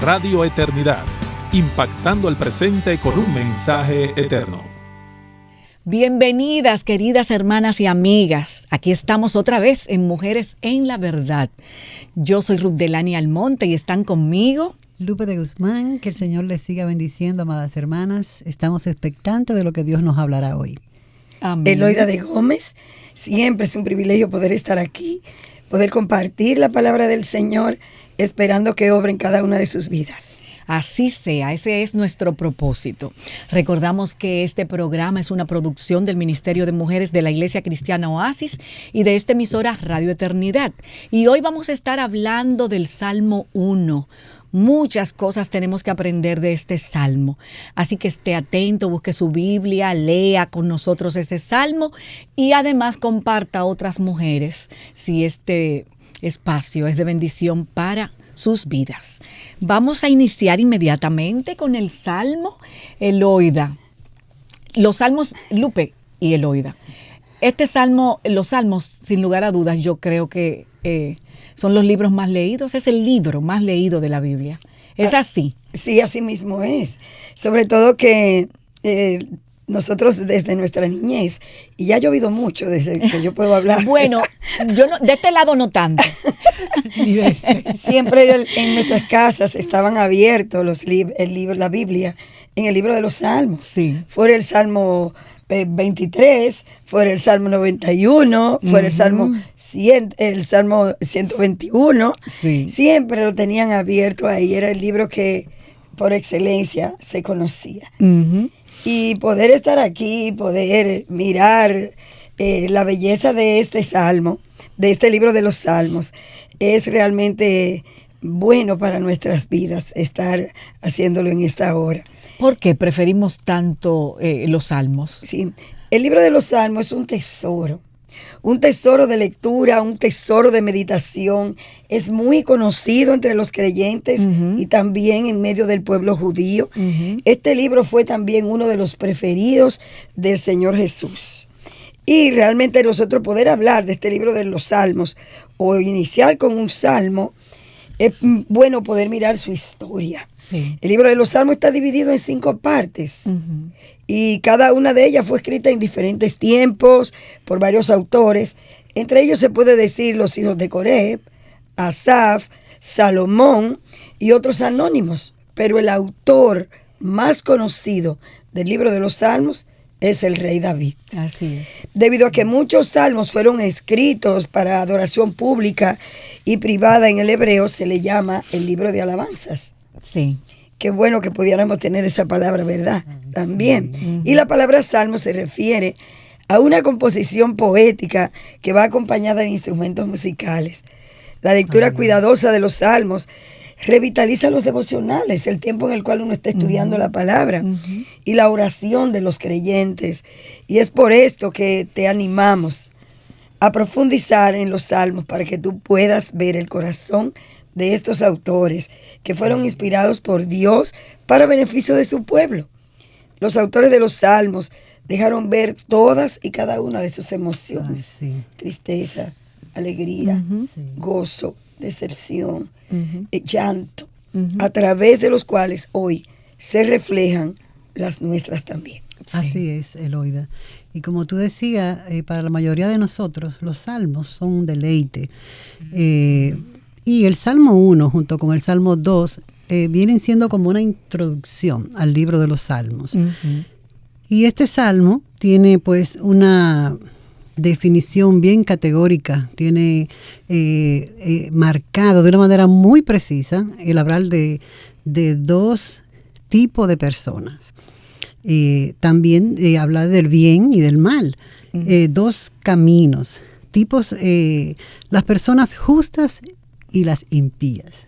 Radio Eternidad, impactando el presente con un mensaje eterno. Bienvenidas, queridas hermanas y amigas. Aquí estamos otra vez en Mujeres en la Verdad. Yo soy Ruth Delany Almonte y están conmigo Lupe de Guzmán. Que el Señor les siga bendiciendo, amadas hermanas. Estamos expectantes de lo que Dios nos hablará hoy. Amén. Eloida de Gómez. Siempre es un privilegio poder estar aquí, poder compartir la palabra del Señor, esperando que obre en cada una de sus vidas. Así sea, ese es nuestro propósito. Recordamos que este programa es una producción del Ministerio de Mujeres de la Iglesia Cristiana Oasis y de esta emisora Radio Eternidad. Y hoy vamos a estar hablando del Salmo 1. Muchas cosas tenemos que aprender de este salmo. Así que esté atento, busque su Biblia, lea con nosotros ese salmo y además comparta a otras mujeres si este espacio es de bendición para sus vidas. Vamos a iniciar inmediatamente con el Salmo. Eloida. Los salmos, Lupe y Eloida. Este salmo, los salmos, sin lugar a dudas, yo creo que son los libros más leídos. Es el libro más leído de la Biblia. ¿Es así? Sí, así mismo es. Sobre todo que nosotros desde nuestra niñez, y ya ha llovido mucho desde que yo puedo hablar. Bueno, yo no, de este lado no tanto. Siempre en nuestras casas estaban abiertos la Biblia en el libro de los Salmos. Sí. Fuera el Salmo 23, fuera el Salmo 91, fuera el Salmo 100, el Salmo 121. Sí. Siempre lo tenían abierto ahí. Era el libro que por excelencia se conocía. Y poder estar aquí, poder mirar la belleza de este salmo, de este libro de los Salmos, es realmente bueno para nuestras vidas estar haciéndolo en esta hora. ¿Por qué preferimos tanto los salmos? Sí, el libro de los Salmos es un tesoro de lectura, un tesoro de meditación. Es muy conocido entre los creyentes y también en medio del pueblo judío. Este libro fue también uno de los preferidos del Señor Jesús. Y realmente nosotros poder hablar de este libro de los Salmos o iniciar con un salmo, es bueno poder mirar su historia. Sí. El libro de los Salmos está dividido en 5 partes. Y cada una de ellas fue escrita en diferentes tiempos por varios autores. Entre ellos se puede decir los hijos de Coré, Asaf, Salomón y otros anónimos. Pero el autor más conocido del libro de los Salmos es el rey David. Así es. Debido a que muchos salmos fueron escritos para adoración pública y privada en el hebreo, se le llama el libro de alabanzas. Sí. Qué bueno que pudiéramos tener esa palabra, ¿verdad? También. Y la palabra salmo se refiere a una composición poética que va acompañada de instrumentos musicales. La lectura cuidadosa de los salmos revitaliza los devocionales, el tiempo en el cual uno está estudiando la palabra y la oración de los creyentes. Y es por esto que te animamos a profundizar en los salmos para que tú puedas ver el corazón de estos autores que fueron inspirados por Dios para beneficio de su pueblo. Los autores de los salmos dejaron ver todas y cada una de sus emociones. Tristeza, alegría, gozo, decepción, llanto, a través de los cuales hoy se reflejan las nuestras también. Así es, Eloida. Y como tú decías, para la mayoría de nosotros, los salmos son un deleite. Y el Salmo 1 junto con el Salmo 2 vienen siendo como una introducción al libro de los Salmos. Y este salmo tiene pues una definición bien categórica, tiene marcado de una manera muy precisa el hablar de 2 tipos de personas. También habla del bien y del mal, 2 caminos, tipos, las personas justas y las impías.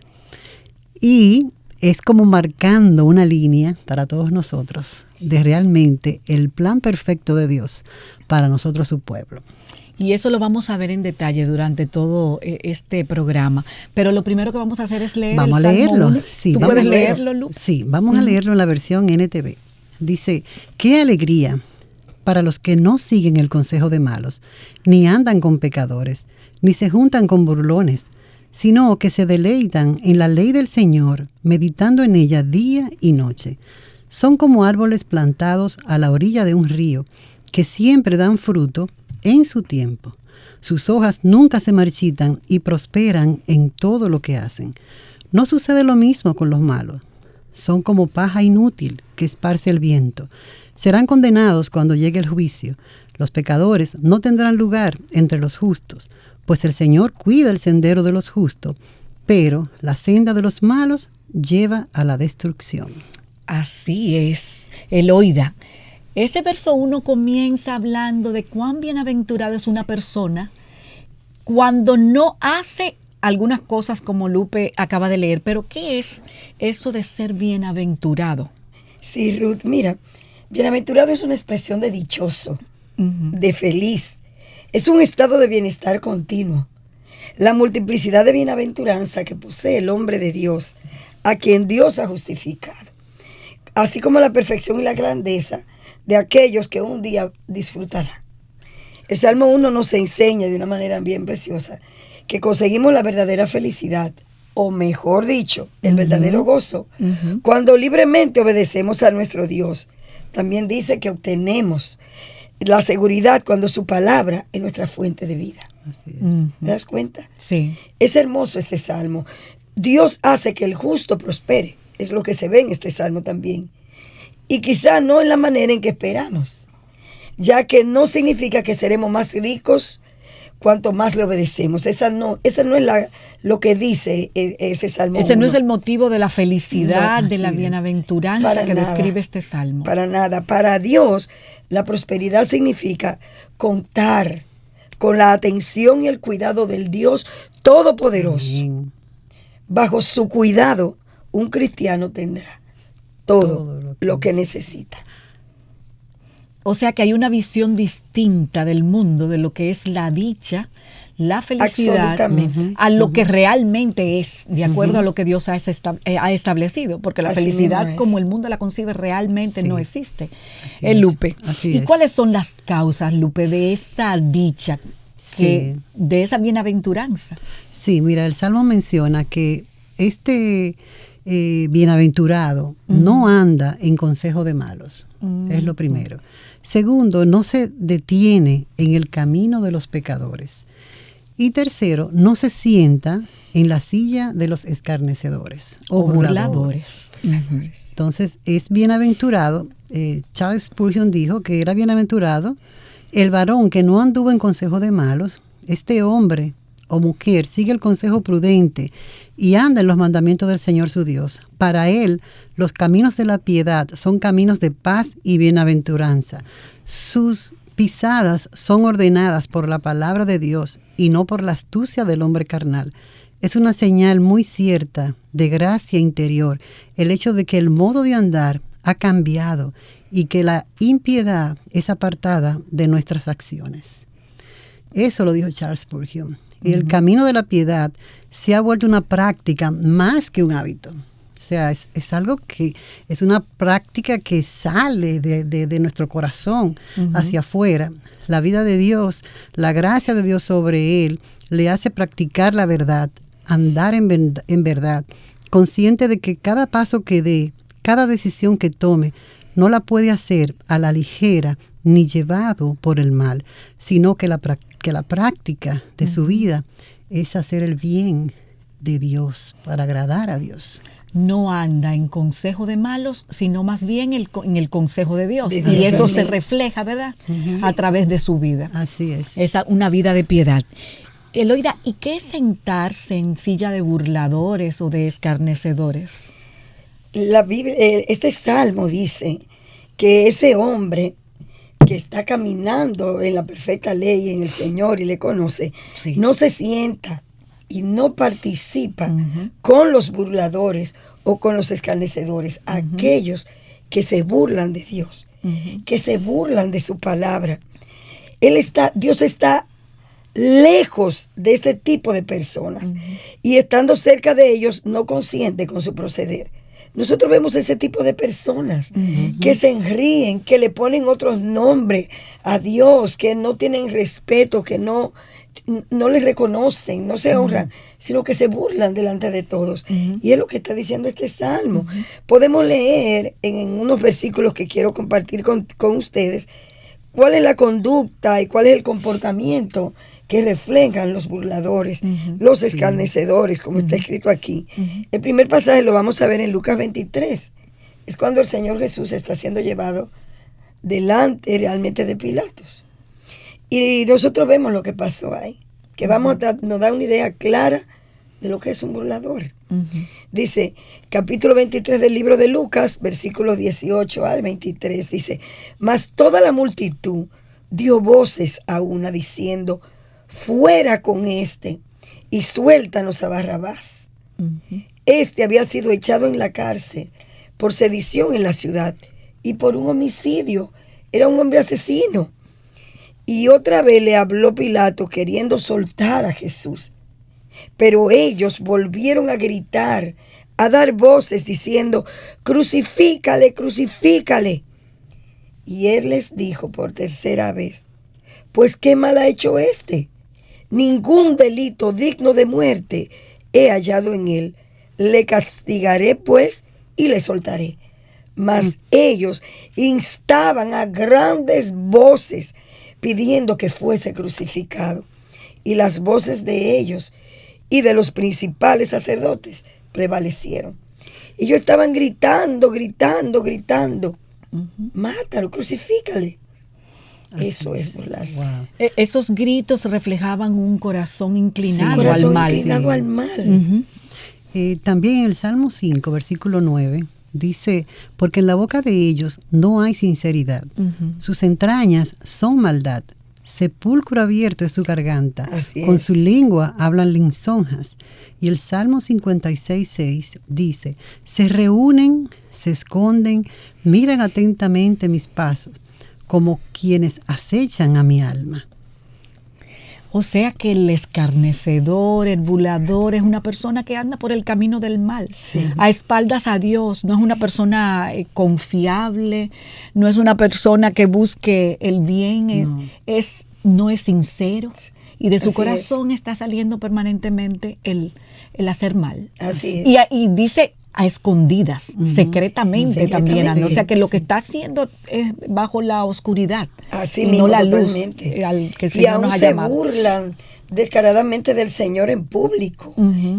Y es como marcando una línea para todos nosotros de realmente el plan perfecto de Dios para nosotros, su pueblo. Y eso lo vamos a ver en detalle durante todo este programa. Pero lo primero que vamos a hacer es leer vamos el a Salmo leerlo. 1. Sí, ¿Tú puedes leerlo, Lu? Sí, vamos a leerlo en la versión NTV. Dice, qué alegría para los que no siguen el consejo de malos, ni andan con pecadores, ni se juntan con burlones, sino que se deleitan en la ley del Señor, meditando en ella día y noche. Son como árboles plantados a la orilla de un río, que siempre dan fruto en su tiempo. Sus hojas nunca se marchitan y prosperan en todo lo que hacen. No sucede lo mismo con los malos. Son como paja inútil que esparce el viento. Serán condenados cuando llegue el juicio. Los pecadores no tendrán lugar entre los justos, pues el Señor cuida el sendero de los justos, pero la senda de los malos lleva a la destrucción. Así es, Eloida. Ese verso 1 comienza hablando de cuán bienaventurada es una persona cuando no hace algunas cosas como Lupe acaba de leer. Pero ¿qué es eso de ser bienaventurado? Sí, Ruth, mira, bienaventurado es una expresión de dichoso, de feliz. Es un estado de bienestar continuo. La multiplicidad de bienaventuranza que posee el hombre de Dios, a quien Dios ha justificado, así como la perfección y la grandeza de aquellos que un día disfrutarán. El Salmo 1 nos enseña de una manera bien preciosa que conseguimos la verdadera felicidad, o mejor dicho, el verdadero gozo, cuando libremente obedecemos a nuestro Dios. También dice que obtenemos la seguridad cuando su palabra es nuestra fuente de vida. Así es. ¿Te das cuenta? Sí. Es hermoso este salmo. Dios hace que el justo prospere. Es lo que se ve en este salmo también. Y quizá no en la manera en que esperamos, ya que no significa que seremos más ricos cuanto más le obedecemos. Esa no es lo que dice ese salmo. Ese no 1. es el motivo de la felicidad, No, de la así es. bienaventuranza Para que nada. describe este salmo. Para nada. Para Dios, la prosperidad significa contar con la atención y el cuidado del Dios Todopoderoso. Amén. Bajo su cuidado, un cristiano tendrá todo Todo lo que necesita. O sea que hay una visión distinta del mundo, de lo que es la dicha, la felicidad, Absolutamente. a lo que realmente es, de acuerdo a lo que Dios ha establecido. Porque la Así felicidad, mismo es. como el mundo la concibe, realmente Sí. no existe. Así El es. Lupe. Así ¿Y es. cuáles son las causas, Lupe, de esa dicha, Sí. de esa bienaventuranza? Sí, mira, el Salmo menciona que este bienaventurado no anda en consejo de malos, es lo primero. Segundo, no se detiene en el camino de los pecadores. Y tercero, no se sienta en la silla de los escarnecedores O burladores. Entonces, es bienaventurado. Charles Spurgeon dijo que era bienaventurado el varón que no anduvo en consejo de malos. Este hombre o mujer sigue el consejo prudente y anda en los mandamientos del Señor su Dios. Para él, los caminos de la piedad son caminos de paz y bienaventuranza. Sus pisadas son ordenadas por la palabra de Dios y no por la astucia del hombre carnal. Es una señal muy cierta de gracia interior el hecho de que el modo de andar ha cambiado y que la impiedad es apartada de nuestras acciones. Eso lo dijo Charles Spurgeon. Y el camino de la piedad se ha vuelto una práctica más que un hábito. O sea, es algo que es una práctica que sale de nuestro corazón hacia afuera. La vida de Dios, la gracia de Dios sobre él, le hace practicar la verdad, andar en verdad, consciente de que cada paso que dé, cada decisión que tome, no la puede hacer a la ligera ni llevado por el mal, sino que la práctica de su vida es hacer el bien de Dios, para agradar a Dios. No anda en consejo de malos, sino más bien en el consejo de Dios. De Y Dios, eso amén. se refleja, ¿verdad? A través de su vida. Así es. Una vida de piedad. Eloida, ¿y qué es sentarse en silla de burladores o de escarnecedores? La Biblia, este salmo dice que ese hombre que está caminando en la perfecta ley en el Señor y le conoce, Sí. no se sienta y no participa con los burladores o con los escarnecedores, aquellos que se burlan de Dios, que se burlan de su palabra. Dios está lejos de este tipo de personas y estando cerca de ellos no consiente con su proceder. Nosotros vemos ese tipo de personas que se enríen, que le ponen otros nombres a Dios, que no tienen respeto, que no no le reconocen, no se honran, sino que se burlan delante de todos. Y es lo que está diciendo este salmo. Podemos leer en unos versículos que quiero compartir con ustedes cuál es la conducta y cuál es el comportamiento que reflejan los burladores, los escarnecedores, como está escrito aquí. El primer pasaje lo vamos a ver en Lucas 23. Es cuando el Señor Jesús está siendo llevado delante realmente de Pilatos. Y nosotros vemos lo que pasó ahí, que nos da una idea clara de lo que es un burlador. Dice, capítulo 23 del libro de Lucas, versículos 18 al 23, dice, mas toda la multitud dio voces a una diciendo, fuera con este y suéltanos a Barrabás. Este había sido echado en la cárcel por sedición en la ciudad y por un homicidio. Era un hombre asesino. Y otra vez le habló Pilato queriendo soltar a Jesús. Pero ellos volvieron a gritar, a dar voces diciendo, crucifícale, crucifícale. Y él les dijo por tercera vez, pues qué mal ha hecho este. Ningún delito digno de muerte he hallado en él. Le castigaré pues y le soltaré. Mas ellos instaban a grandes voces pidiendo que fuese crucificado. Y las voces de ellos y de los principales sacerdotes prevalecieron. Y ellos estaban gritando, gritando, gritando. Mátalo, crucifícale. Eso es burlarse. Wow. Esos gritos reflejaban un corazón inclinado, Corazón al mal. inclinado al mal. También en el Salmo 5, versículo 9, dice, porque en la boca de ellos no hay sinceridad. Sus entrañas son maldad. Sepulcro abierto es su garganta. Así Con es. su lengua hablan lisonjas. Y el Salmo 56:6 dice, se reúnen, se esconden, miran atentamente mis pasos, como quienes acechan a mi alma. O sea que el escarnecedor, el burlador, es una persona que anda por el camino del mal, a espaldas a Dios. No es una persona confiable, no es una persona que busque el bien, no es sincero. Y de su corazón está saliendo permanentemente el hacer mal. Así es. Y dice a escondidas, secretamente también. O sea que lo que está haciendo es bajo la oscuridad. Así y mismo, no la totalmente. luz al que el Y Señor aún nos ha se llamado. burlan descaradamente del Señor en público.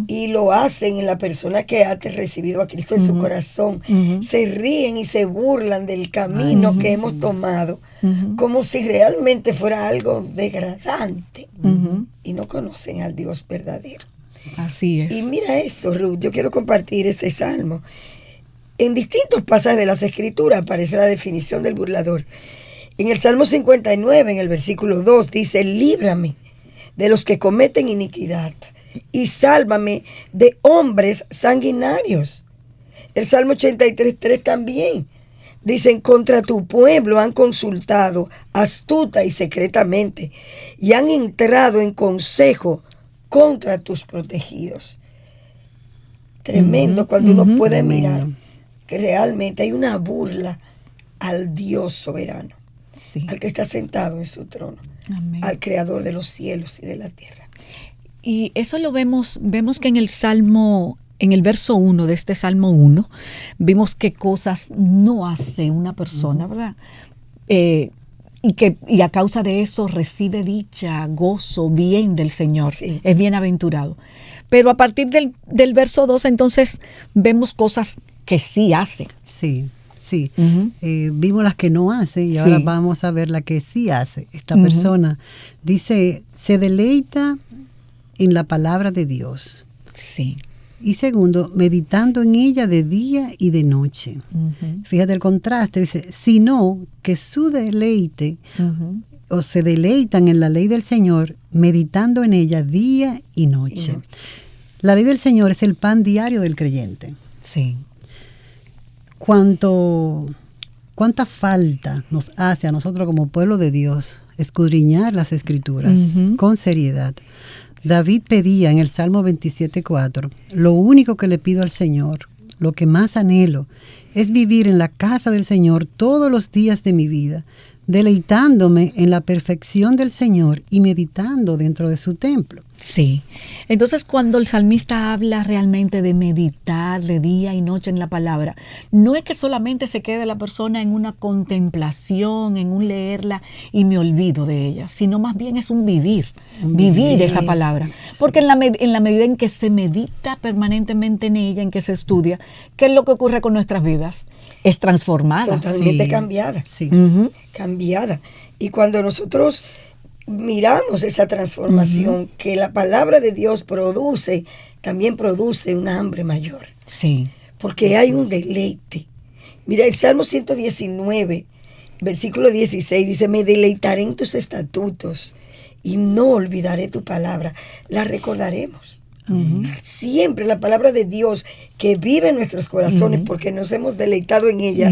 Y lo hacen en la persona que ha recibido a Cristo en su corazón. Se ríen y se burlan del camino que hemos tomado, como si realmente fuera algo degradante. Y no conocen al Dios verdadero. Así es. Y mira esto, Ruth, yo quiero compartir este salmo. En distintos pasajes de las Escrituras aparece la definición del burlador. En el Salmo 59, en el versículo 2, dice, líbrame de los que cometen iniquidad y sálvame de hombres sanguinarios. El Salmo 83:3 también. Dicen, contra tu pueblo han consultado astuta y secretamente y han entrado en consejo contra tus protegidos. Tremendo cuando uno puede mirar que realmente hay una burla al Dios soberano, al que está sentado en su trono, al creador de los cielos y de la tierra. Y eso lo vemos que en el Salmo, en el verso 1 de este Salmo 1, vimos qué cosas no hace una persona, ¿verdad? Y a causa de eso recibe dicha, gozo, bien del Señor. Sí. Es bienaventurado. Pero a partir del verso 2, entonces, vemos cosas que sí hace. Sí. Vimos las que no hace y ahora vamos a ver la que sí hace. Esta persona dice, se deleita en la palabra de Dios. Sí. Y segundo, meditando en ella de día y de noche. Fíjate el contraste, dice, sino que su deleite, o se deleitan en la ley del Señor, meditando en ella día y noche. La ley del Señor es el pan diario del creyente. Sí. Cuánta falta nos hace a nosotros como pueblo de Dios escudriñar las Escrituras con seriedad. David pedía en el Salmo 27:4, lo único que le pido al Señor, lo que más anhelo, es vivir en la casa del Señor todos los días de mi vida, deleitándome en la perfección del Señor y meditando dentro de su templo. Sí. Entonces, cuando el salmista habla realmente de meditar de día y noche en la palabra, no es que solamente se quede la persona en una contemplación, en un leerla y me olvido de ella, sino más bien es un vivir Sí, esa palabra. Porque en la medida en que se medita permanentemente en ella, en que se estudia, ¿qué es lo que ocurre con nuestras vidas? Es transformada. Totalmente Sí. cambiada. Sí. Ujú. Cambiada. Y cuando nosotros miramos esa transformación que la palabra de Dios produce, también produce un hambre mayor, Sí. porque hay un deleite. Mira, el Salmo 119, versículo 16 dice: me deleitaré en tus estatutos y no olvidaré tu palabra. La recordaremos. Siempre la palabra de Dios que vive en nuestros corazones porque nos hemos deleitado en ella,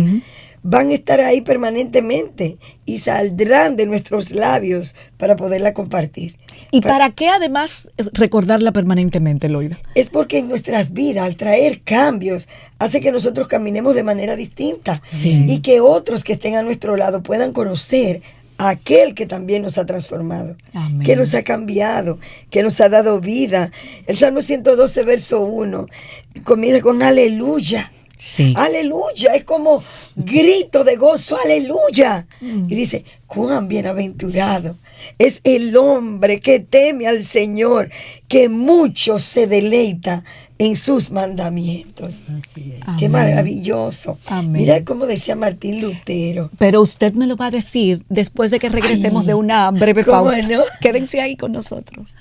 van a estar ahí permanentemente y saldrán de nuestros labios para poderla compartir. ¿Y para qué además recordarla permanentemente, Loida? Es porque en nuestras vidas, al traer cambios, hace que nosotros caminemos de manera distinta Sí. y que otros que estén a nuestro lado puedan conocer a aquel que también nos ha transformado, Amén. que nos ha cambiado, que nos ha dado vida. El Salmo 112, verso 1, comienza con aleluya. Sí. Aleluya, es como grito de gozo, aleluya. Y dice, cuán bienaventurado es el hombre que teme al Señor, que mucho se deleita en sus mandamientos. Así es. Qué Amén. maravilloso. Amén. Mira cómo decía Martín Lutero. Pero usted me lo va a decir después de que regresemos Ay, de una breve ¿cómo pausa. no? Quédense ahí con nosotros.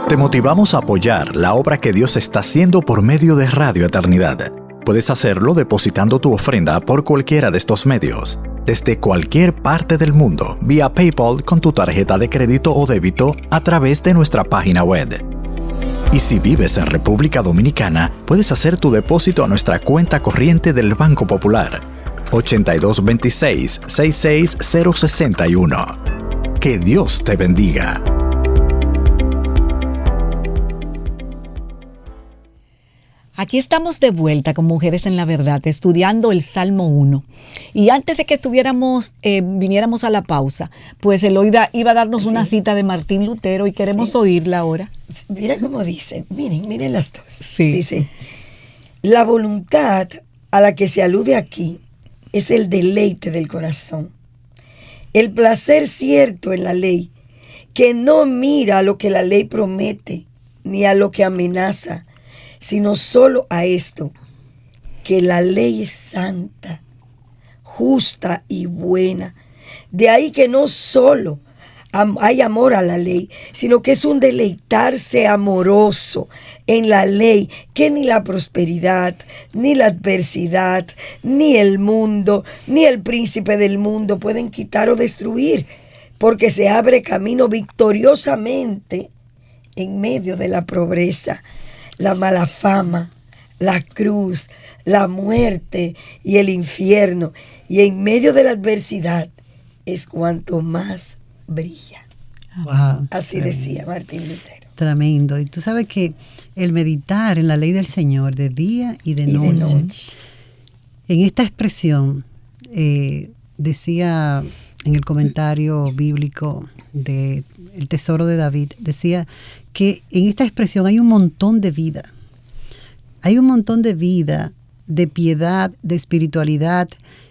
Te motivamos a apoyar la obra que Dios está haciendo por medio de Radio Eternidad. Puedes hacerlo depositando tu ofrenda por cualquiera de estos medios, desde cualquier parte del mundo, vía PayPal con tu tarjeta de crédito o débito a través de nuestra página web. Y si vives en República Dominicana, puedes hacer tu depósito a nuestra cuenta corriente del Banco Popular, 8226-66061. Que Dios te bendiga. Aquí estamos de vuelta con Mujeres en la Verdad, estudiando el Salmo 1. Y antes de que viniéramos a la pausa, pues Eloida iba a darnos una cita de Martín Lutero y queremos oírla ahora. Mira cómo dice, miren las dos. Sí. Dice, la voluntad a la que se alude aquí es el deleite del corazón. El placer cierto en la ley, que no mira a lo que la ley promete, ni a lo que amenaza, sino solo a esto, que la ley es santa, justa y buena. De ahí que no solo hay amor a la ley, sino que es un deleitarse amoroso en la ley, que ni la prosperidad, ni la adversidad, ni el mundo, ni el príncipe del mundo pueden quitar o destruir, porque se abre camino victoriosamente en medio de la pobreza, la mala fama, la cruz, la muerte y el infierno. Y en medio de la adversidad es cuanto más brilla. Wow, Así tremendo. decía Martín Lutero. Tremendo. Y tú sabes que el meditar en la ley del Señor de día y de Y noche, de noche. en esta expresión, decía en el comentario bíblico de El Tesoro de David, decía que en esta expresión hay un montón de vida. Hay un montón de vida, de piedad, de espiritualidad.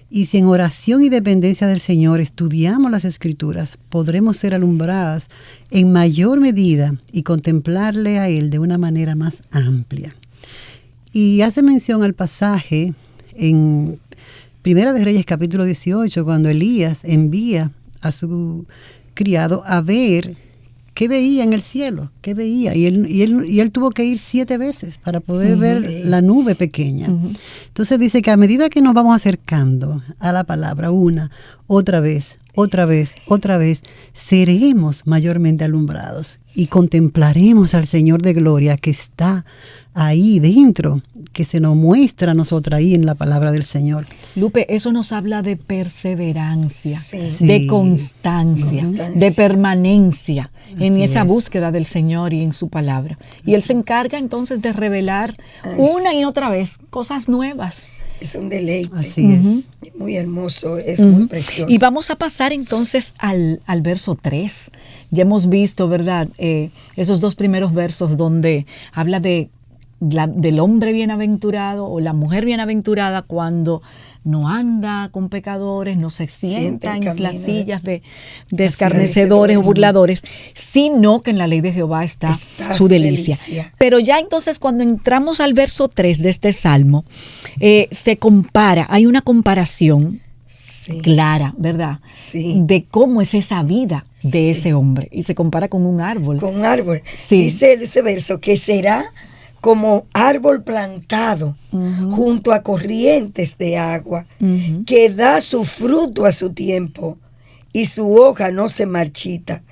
Y si en oración y dependencia del Señor estudiamos las Escrituras, podremos ser alumbradas en mayor medida y contemplarle a Él de una manera más amplia. Y hace mención al pasaje en Primera de Reyes capítulo 18, cuando Elías envía a su criado a ver qué veía en el cielo, qué veía. Y él tuvo que ir 7 veces para poder ver la nube pequeña. Entonces dice que a medida que nos vamos acercando a la palabra, otra vez, seremos mayormente alumbrados y contemplaremos al Señor de gloria que está ahí dentro, que se nos muestra a nosotros ahí en la palabra del Señor. Lupe, eso nos habla de perseverancia, Sí. de Sí. constancia, Constancia. de permanencia en Así esa es. búsqueda del Señor y en su palabra. Y Él se encarga entonces de revelar una y otra vez cosas nuevas es un deleite. Así es. Muy hermoso, es muy precioso. Y vamos a pasar entonces al verso 3. Ya hemos visto, ¿verdad? Esos 2 primeros versos donde habla del hombre bienaventurado o la mujer bienaventurada cuando no anda con pecadores, no se sienta en las sillas de escarnecedores o burladores, sino que en la ley de Jehová está su delicia. Pero ya entonces cuando entramos al verso 3 de este salmo, se compara, hay una comparación clara, ¿verdad? Sí. De cómo es esa vida de ese hombre. Y se compara con un árbol. Con un árbol. Sí. Dice ese verso que será como árbol plantado junto a corrientes de agua, que da su fruto a su tiempo y su hoja no se marchita.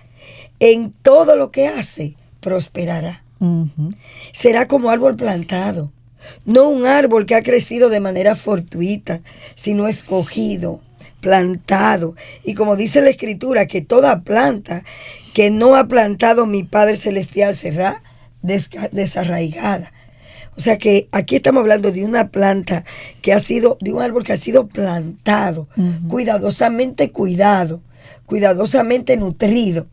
En todo lo que hace, prosperará. Será como árbol plantado, no un árbol que ha crecido de manera fortuita, sino escogido, plantado. Y como dice la Escritura, que toda planta que no ha plantado mi Padre Celestial será desarraigada. O sea que aquí estamos hablando de una planta que ha sido, de un árbol que ha sido plantado, cuidadosamente cuidado, cuidadosamente nutrido.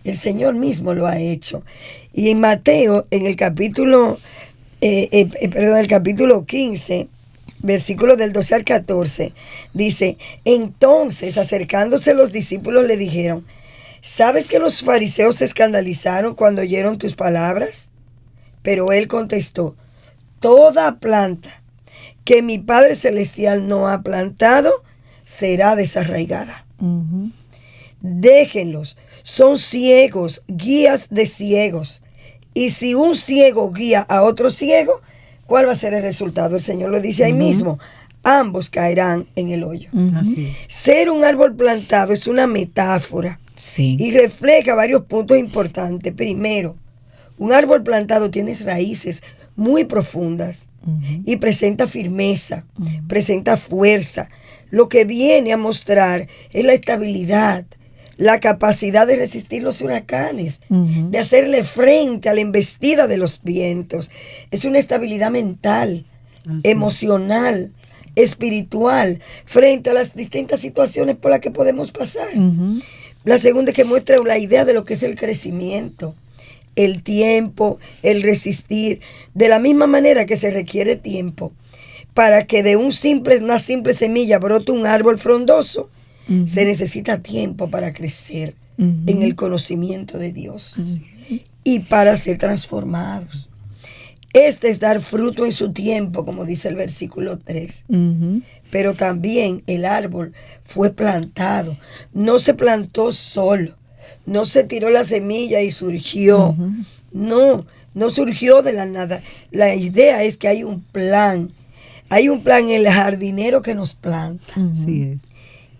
El Señor mismo lo ha hecho. Y en Mateo, en el capítulo, el capítulo 15, versículos del 12 al 14, dice: entonces, acercándose los discípulos le dijeron: ¿sabes que los fariseos se escandalizaron cuando oyeron tus palabras? Pero él contestó: toda planta que mi Padre Celestial no ha plantado será desarraigada. Déjenlos, son ciegos, guías de ciegos. Y si un ciego guía a otro ciego, ¿cuál va a ser el resultado? El Señor lo dice ahí mismo: ambos caerán en el hoyo. Así es. Ser un árbol plantado es una metáfora. Sí. Y refleja varios puntos importantes. Primero, un árbol plantado tiene raíces muy profundas y presenta firmeza, presenta fuerza. Lo que viene a mostrar es la estabilidad, la capacidad de resistir los huracanes, de hacerle frente a la embestida de los vientos. Es una estabilidad mental, emocional, espiritual, frente a las distintas situaciones por las que podemos pasar. La segunda es que muestra la idea de lo que es el crecimiento, el tiempo, el resistir, de la misma manera que se requiere tiempo para que de una simple semilla brote un árbol frondoso. Se necesita tiempo para crecer en el conocimiento de Dios y para ser transformados. Este es dar fruto en su tiempo, como dice el versículo 3. Pero también el árbol fue plantado. No se plantó solo. No se tiró la semilla y surgió. No surgió de la nada. La idea es que hay un plan. Hay un plan en el jardinero que nos planta. Así es.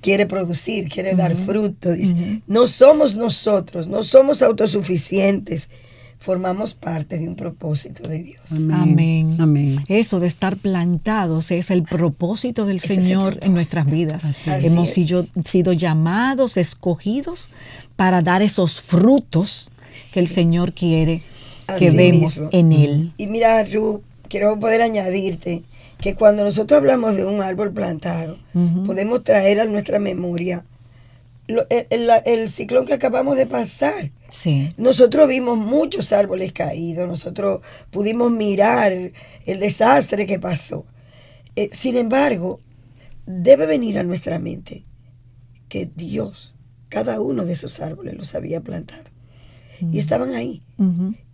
Quiere producir, quiere dar fruto. Dice, no somos nosotros, no somos autosuficientes. Formamos parte de un propósito de Dios. Amén. Amén. Eso de estar plantados es el propósito del Señor en nuestras vidas. Hemos sido llamados, escogidos para dar esos frutos que el Señor quiere que vemos en Él. Y mira, Ruth, quiero poder añadirte que cuando nosotros hablamos de un árbol plantado, podemos traer a nuestra memoria el ciclón que acabamos de pasar. Sí. Nosotros vimos muchos árboles caídos, nosotros pudimos mirar el desastre que pasó. Sin embargo, debe venir a nuestra mente que Dios, cada uno de esos árboles los había plantado. Y estaban ahí.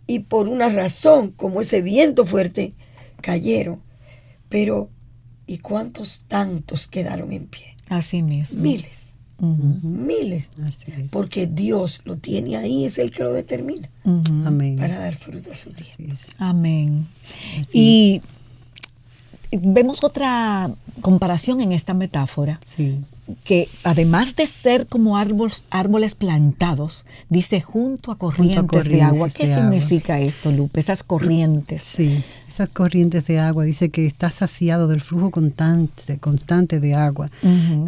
Y por una razón, como ese viento fuerte, cayeron. Pero, ¿y cuántos tantos quedaron en pie? Así mismo. Miles. Miles. Así es. Porque Dios lo tiene ahí, es el que lo determina Amén. para dar fruto a su tiempo. Así es. Amén. Así Y vemos otra comparación en esta metáfora, Sí. que además de ser como árboles plantados, dice junto a corrientes de agua. ¿Qué significa esto, Lupe? Esas corrientes. Sí, esas corrientes de agua, dice que está saciado del flujo constante de agua.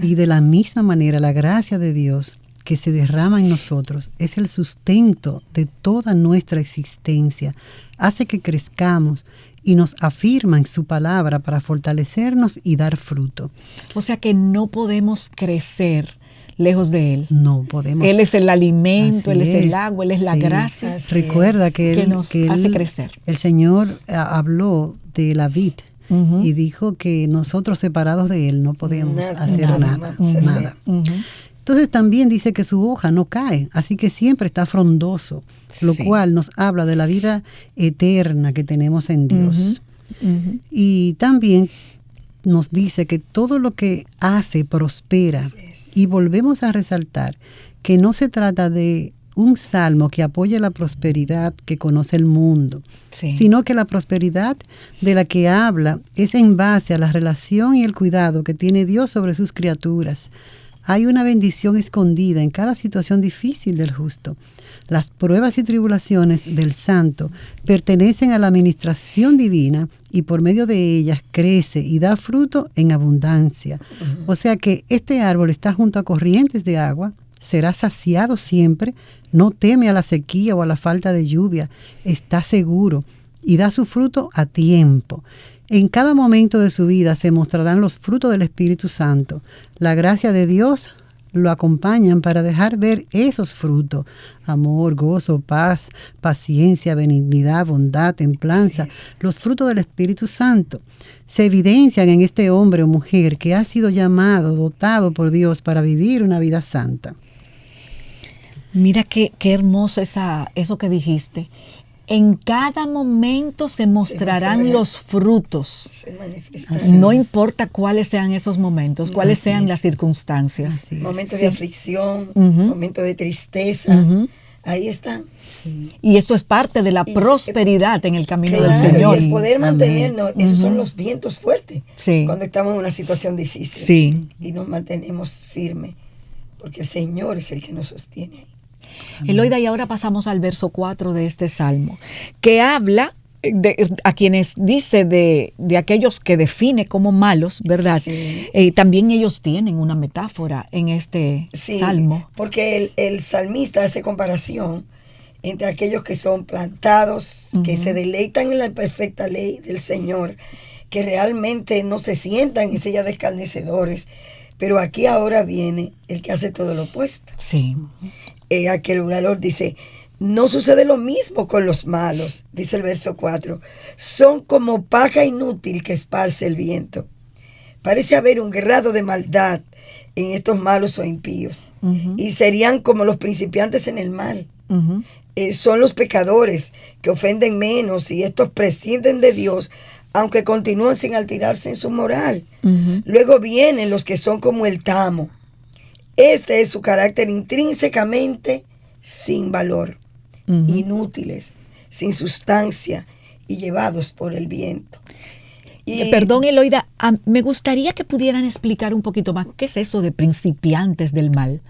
Y de la misma manera, la gracia de Dios que se derrama en nosotros es el sustento de toda nuestra existencia. Hace que crezcamos y nos afirma en su palabra para fortalecernos y dar fruto. O sea que no podemos crecer lejos de Él. No podemos. Él es el alimento, Él es el es. agua, Él es la Sí. gracia. Recuerda que nos hace crecer. El Señor habló de la vid y dijo que nosotros separados de Él no podemos hacer nada. Entonces también dice que su hoja no cae, así que siempre está frondoso, lo cual nos habla de la vida eterna que tenemos en Dios. Y también nos dice que todo lo que hace prospera. Y volvemos a resaltar que no se trata de un salmo que apoye la prosperidad que conoce el mundo, sino que la prosperidad de la que habla es en base a la relación y el cuidado que tiene Dios sobre sus criaturas. Hay una bendición escondida en cada situación difícil del justo. Las pruebas y tribulaciones del santo pertenecen a la administración divina y por medio de ellas crece y da fruto en abundancia. O sea que este árbol está junto a corrientes de agua, será saciado siempre, no teme a la sequía o a la falta de lluvia, está seguro y da su fruto a tiempo. En cada momento de su vida se mostrarán los frutos del Espíritu Santo. La gracia de Dios lo acompañan para dejar ver esos frutos: amor, gozo, paz, paciencia, benignidad, bondad, templanza. Los frutos del Espíritu Santo se evidencian en este hombre o mujer que ha sido llamado, dotado por Dios para vivir una vida santa. Mira qué hermoso eso que dijiste. En cada momento se mostrarán los frutos. Se manifestarán. No importa cuáles sean esos momentos, cuáles sean las circunstancias. Momentos de aflicción, momentos de tristeza. Ahí están. Y esto es parte de la prosperidad en el camino del Claro, Señor. y el poder mantenernos, esos son los vientos fuertes cuando estamos en una situación difícil. Y nos mantenemos firmes, porque el Señor es el que nos sostiene ahí. Eloida, y ahora pasamos al verso 4 de este salmo, que habla a quienes dice de aquellos que define como malos, ¿verdad? También ellos tienen una metáfora en este salmo. Porque el salmista hace comparación entre aquellos que son plantados, que se deleitan en la perfecta ley del Señor, que realmente no se sientan en silla de escarnecedores. Pero aquí ahora viene el que hace todo lo opuesto. Aquel orador dice: no sucede lo mismo con los malos, dice el verso 4. Son como paja inútil que esparce el viento. Parece haber un grado de maldad en estos malos o impíos. Y serían como los principiantes en el mal. Son los pecadores que ofenden menos, y estos prescinden de Dios, aunque continúan sin alterarse en su moral. Luego vienen los que son como el tamo. Este es su carácter intrínsecamente sin valor, inútiles, sin sustancia y llevados por el viento. Perdón, Eloida, me gustaría que pudieran explicar un poquito más qué es eso de principiantes del mal.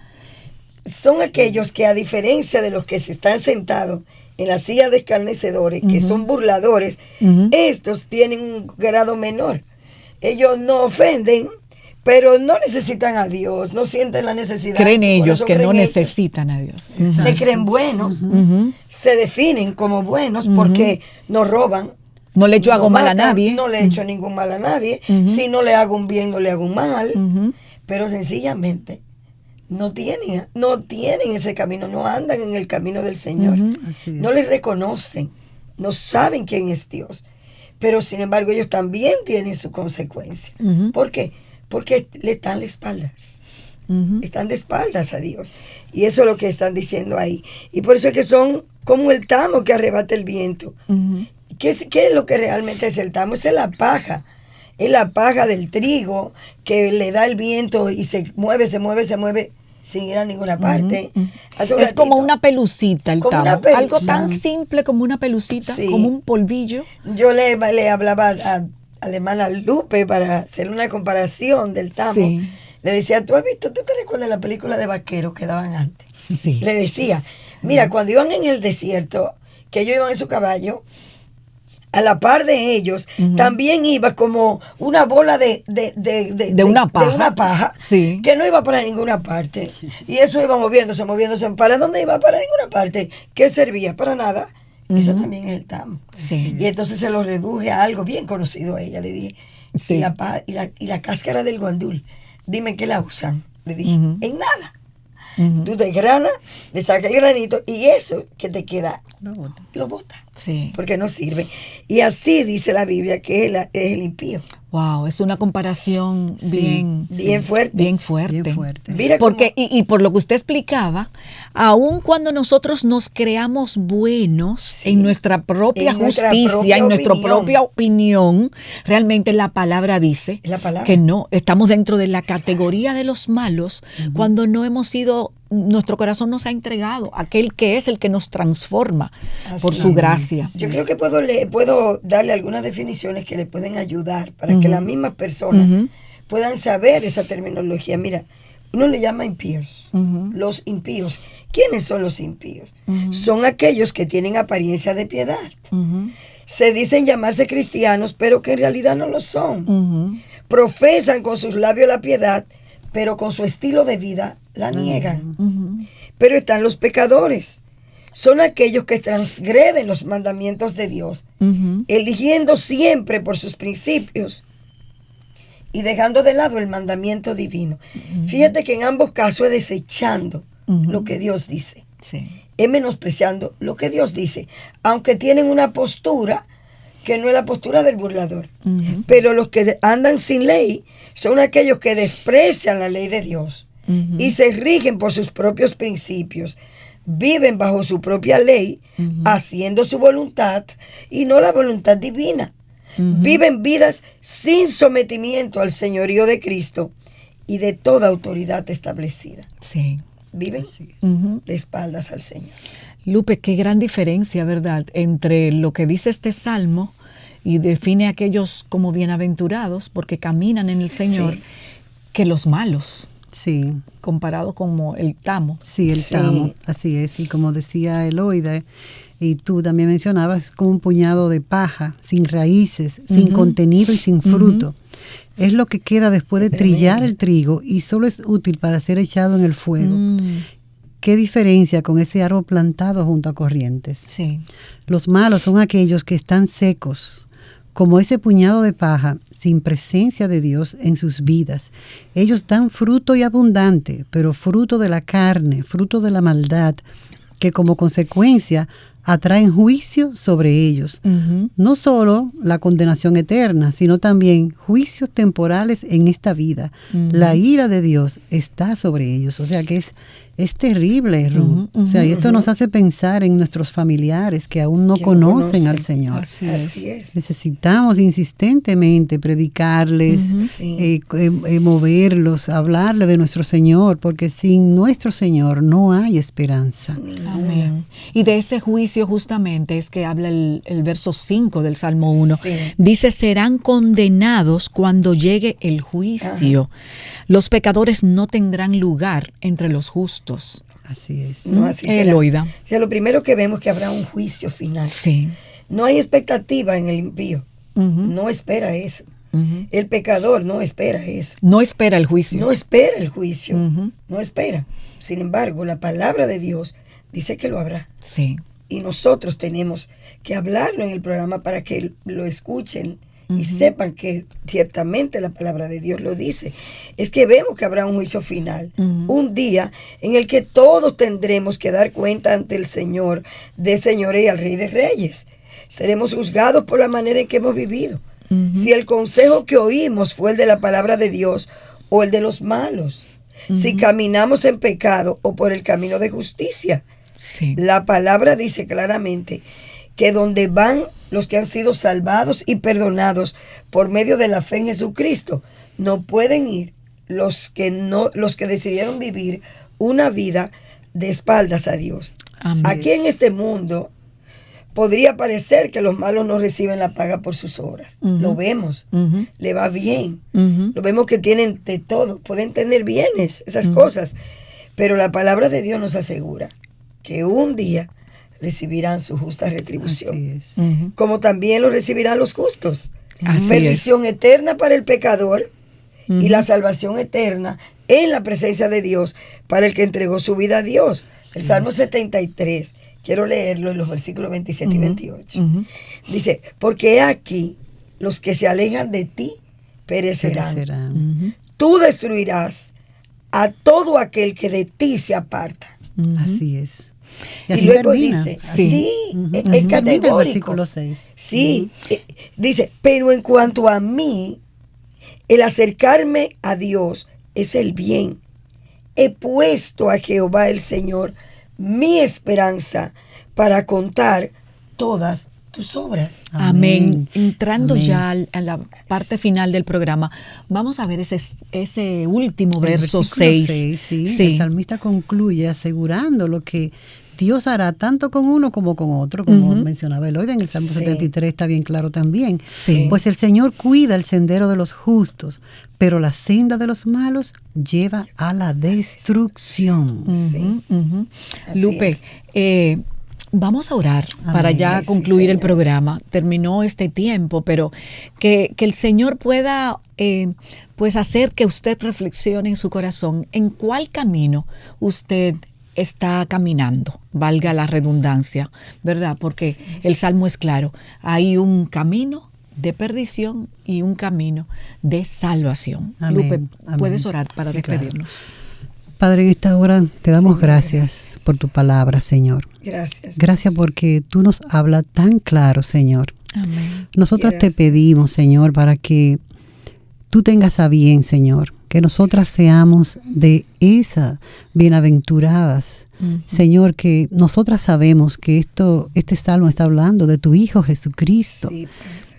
Son aquellos que, a diferencia de los que se están sentados en la silla de escarnecedores, que son burladores, estos tienen un grado menor. Ellos no ofenden, pero no necesitan a Dios, no sienten la necesidad. Creen ellos que no necesitan a Dios. Se creen buenos, se definen como buenos porque no roban. No le echo mal a nadie. No le he hecho ningún mal a nadie. Si no le hago un bien, no le hago un mal. Pero sencillamente no tienen ese camino, no andan en el camino del Señor. No le reconocen, no saben quién es Dios. Pero sin embargo ellos también tienen su consecuencia. ¿Por qué? Porque le están de espaldas. Están de espaldas a Dios. Y eso es lo que están diciendo ahí. Y por eso es que son como el tamo que arrebata el viento. ¿Qué es lo que realmente es el tamo? Esa es la paja. Es la paja del trigo que le da el viento y se mueve sin ir a ninguna parte. Es como una pelucita el tamo. Algo tan simple como una pelucita, como un polvillo. Yo le hablaba a la hermana Lupe para hacer una comparación del tamo. Le decía: ¿tú te recuerdas la película de vaqueros que daban antes? Le decía: mira, cuando iban en el desierto, que ellos iban en su caballo, a la par de ellos también iba como una bola de una paja que no iba para ninguna parte. Y eso iba moviéndose. ¿Para dónde iba? Para ninguna parte. ¿Qué servía? Para nada. Eso también es el tamo. Sí. Y entonces se lo reduje a algo bien conocido a ella. Le dije, Sí. y la cáscara del guandul, dime qué la usan. Le dije, Ujú. en nada. Ujú. Tú desgranas, le sacas el granito y eso que te queda, lo botas. Sí. Porque no sirve. Y así dice la Biblia que es el impío. Wow, es una comparación Sí, bien fuerte. Bien fuerte. Bien fuerte. Mira Porque, cómo- y por lo que usted explicaba, aun cuando nosotros nos creamos buenos Sí. en nuestra propia En nuestra justicia, propia en nuestra opinión. propia opinión, realmente la palabra dice Es la palabra. que no, estamos dentro de la categoría de los malos cuando no hemos sido, nuestro corazón nos ha entregado a aquel que es el que nos transforma por Así su es. gracia. Yo creo que puedo darle algunas definiciones que le pueden ayudar para que las mismas personas Ujú. puedan saber esa terminología. Mira, uno le llama impíos. Ujú. Los impíos. ¿Quiénes son los impíos? Son aquellos que tienen apariencia de piedad. Ujú. Se dicen llamarse cristianos, pero que en realidad no lo son. Ujú. Profesan con sus labios la piedad, pero con su estilo de vida la niegan. Ujú. Pero están los pecadores. Son aquellos que transgreden los mandamientos de Dios, Ujú. eligiendo siempre por sus principios y dejando de lado el mandamiento divino. Fíjate que en ambos casos es desechando lo que Dios dice, Sí. es menospreciando lo que Dios dice, aunque tienen una postura que no es la postura del burlador. Ujú. Pero los que andan sin ley son aquellos que desprecian la ley de Dios Ujú. y se rigen por sus propios principios, viven bajo su propia ley, haciendo su voluntad y no la voluntad divina. Viven vidas sin sometimiento al señorío de Cristo y de toda autoridad establecida. Sí. Viven Ujú. de espaldas al Señor. Lupe, qué gran diferencia, ¿verdad?, entre lo que dice este salmo y define a aquellos como bienaventurados porque caminan en el Señor, Sí. que los malos, Sí, comparado como el tamo. sí, el Sí. tamo, así es. Y como decía Eloida, y tú también mencionabas, como un puñado de paja, sin raíces, sin contenido y sin fruto. Es lo que queda después de trillar el trigo y solo es útil para ser echado en el fuego. ¿Qué diferencia con ese árbol plantado junto a corrientes? Sí. Los malos son aquellos que están secos, como ese puñado de paja, sin presencia de Dios en sus vidas. Ellos dan fruto y abundante, pero fruto de la carne, fruto de la maldad, que como consecuencia atraen juicio sobre ellos. Ujú. No solo la condenación eterna, sino también juicios temporales en esta vida. La ira de Dios está sobre ellos. O sea que es terrible, Ruth. O sea, y esto nos hace pensar en nuestros familiares que aún no Que no conocen al conocen. Señor. Así es. Así es. Necesitamos insistentemente predicarles, Sí. moverlos, hablarle de nuestro Señor, porque sin nuestro Señor no hay esperanza. Amén. Y de ese juicio justamente es que habla el verso 5 del Salmo 1. Sí. Dice, serán condenados cuando llegue el juicio. Los pecadores no tendrán lugar entre los justos. Así es. No, así será. Eloida. O sea, lo primero que vemos es que habrá un juicio final. Sí. No hay expectativa en el impío. Ujú. No espera eso. Ujú. El pecador no espera eso. No espera el juicio. No espera el juicio. Ujú. No espera. Sin embargo, la palabra de Dios dice que lo habrá. Sí. Y nosotros tenemos que hablarlo en el programa para que lo escuchen y sepan que ciertamente la palabra de Dios lo dice. Es que vemos que habrá un juicio final, un día en el que todos tendremos que dar cuenta ante el Señor de señores y al Rey de Reyes. Seremos juzgados por la manera en que hemos vivido. Si el consejo que oímos fue el de la palabra de Dios o el de los malos. Si caminamos en pecado o por el camino de justicia. Sí. La palabra dice claramente que donde van los que han sido salvados y perdonados por medio de la fe en Jesucristo, no pueden ir los que decidieron vivir una vida de espaldas a Dios. Amén. Aquí en este mundo podría parecer que los malos no reciben la paga por sus obras. Lo vemos. Ujú. Le va bien. Ujú. Lo vemos que tienen de todo, pueden tener bienes, esas cosas. Pero la palabra de Dios nos asegura que un día recibirán su justa retribución. Así es. Ujú. Como también lo recibirán los justos. Así Perdición eterna para el pecador y la salvación eterna en la presencia de Dios para el que entregó su vida a Dios. El Salmo 73 Quiero leerlo en los versículos 27 y 28. Dice, porque he aquí, los que se alejan de ti perecerán. Tú destruirás a todo aquel que de ti se aparta. Así es. Y luego dice, es categórico. El versículo 6. Sí, dice, pero en cuanto a mí, el acercarme a Dios es el bien. He puesto a Jehová el Señor mi esperanza para contar todas tus obras. Amén. Entrando ya a la parte final del programa, vamos a ver ese último verso 6. Sí. El salmista concluye asegurando lo que Dios hará tanto con uno como con otro, como mencionaba Eloida en el Salmo 73, está bien claro también. Sí. Pues el Señor cuida el sendero de los justos, pero la senda de los malos lleva a la destrucción. Lupe, vamos a orar para ya concluir el programa. Terminó este tiempo, pero que el Señor pueda pues hacer que usted reflexione en su corazón en cuál camino usted está caminando, valga la redundancia, ¿verdad? Porque el Salmo es claro, hay un camino de perdición y un camino de salvación. Amén. Lupe, puedes orar para despedirnos. Claro. Padre, en esta hora te damos gracias por tu palabra, Señor. Gracias. Gracias porque tú nos hablas tan claro, Señor. Amén. Nosotras te pedimos, Señor, para que tú tengas a bien, Señor, que nosotras seamos de esas bienaventuradas. Señor, que nosotras sabemos que este salmo está hablando de tu Hijo Jesucristo,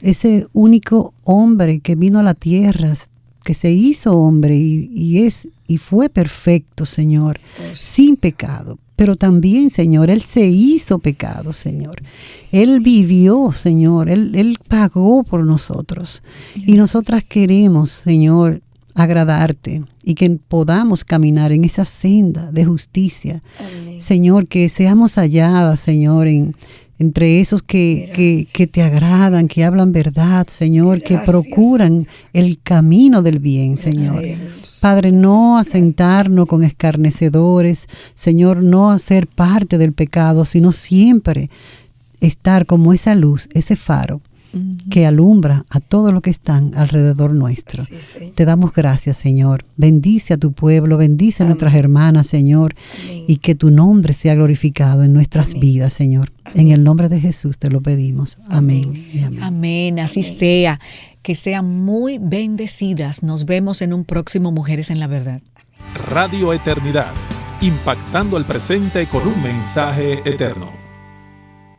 ese único hombre que vino a la tierra, que se hizo hombre y fue perfecto, Señor, sin pecado. Pero también, Señor, Él se hizo pecado, Señor. Él vivió, Señor, Él pagó por nosotros. Y nosotras queremos, Señor, agradarte y que podamos caminar en esa senda de justicia. Amén. Señor, que seamos halladas, Señor, entre esos que te agradan, que hablan verdad, Señor, que procuran el camino del bien, Señor. Padre, no asentarnos con escarnecedores, Señor, no hacer parte del pecado, sino siempre estar como esa luz, ese faro que alumbra a todos los que están alrededor nuestro. Te damos gracias, Señor. Bendice a tu pueblo, bendice a nuestras hermanas, Señor, y que tu nombre sea glorificado en nuestras vidas, Señor. En el nombre de Jesús te lo pedimos. Amén. Amén. Así sea. Que sean muy bendecidas. Nos vemos en un próximo Mujeres en la Verdad. Radio Eternidad, impactando el presente con un mensaje eterno.